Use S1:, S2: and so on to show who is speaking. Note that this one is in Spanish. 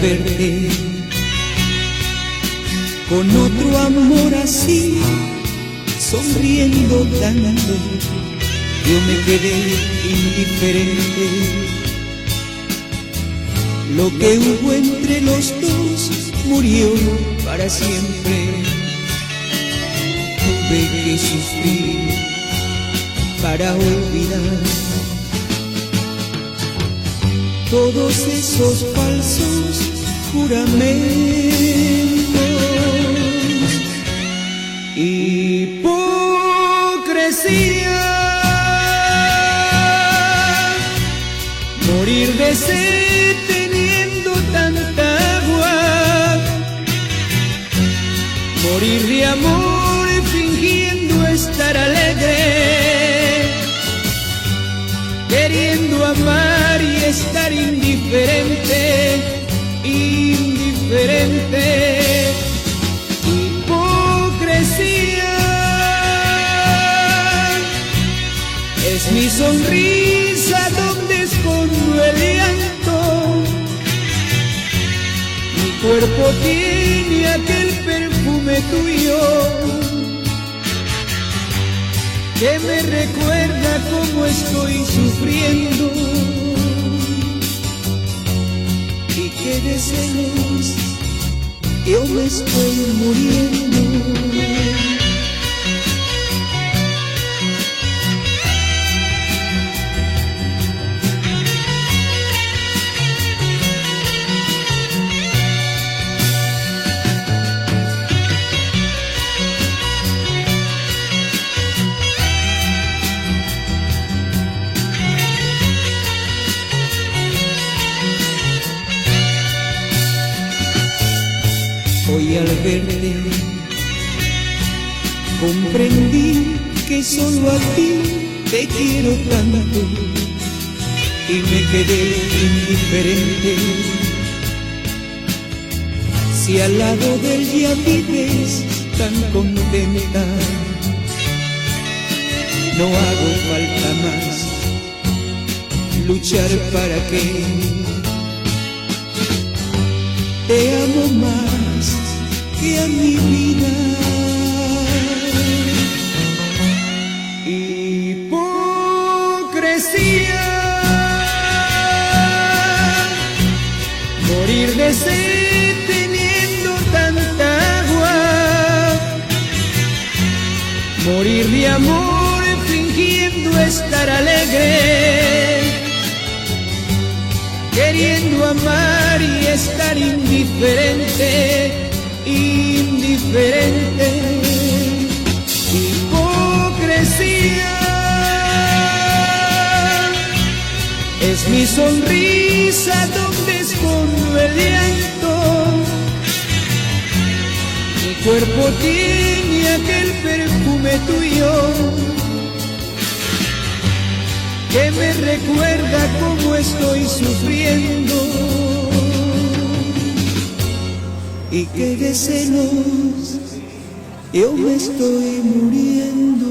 S1: verte con otro amor así, sonriendo tanto, yo me quedé indiferente. Lo que hubo entre los dos murió para siempre. Tuve que sufrir para olvidar todos esos falsos juramentos. Hipocresía, morir de sed teniendo tanta agua, morir de amor fingiendo estar alegre, queriendo amar y estar indiferente, indiferente. Hipocresía es mi sonrisa donde escondo el llanto, mi cuerpo tiene aquel perfume tuyo que me recuerda cómo estoy sufriendo y que de celos yo me estoy muriendo. Hoy al verte comprendí que solo a ti te quiero tanto y me quedé indiferente. Si al lado de él ya vives tan contenta, no hago falta más luchar para que te amo más que a mi vida. Hipocresía, morir de sed teniendo tanta agua, morir de amor fingiendo estar alegre, queriendo amar y estar indiferente, indiferente. Hipocresía es mi sonrisa donde escondo el llanto, mi cuerpo tiene aquel perfume tuyo que me recuerda cómo estoy sufriendo y que de celos yo me estoy muriendo.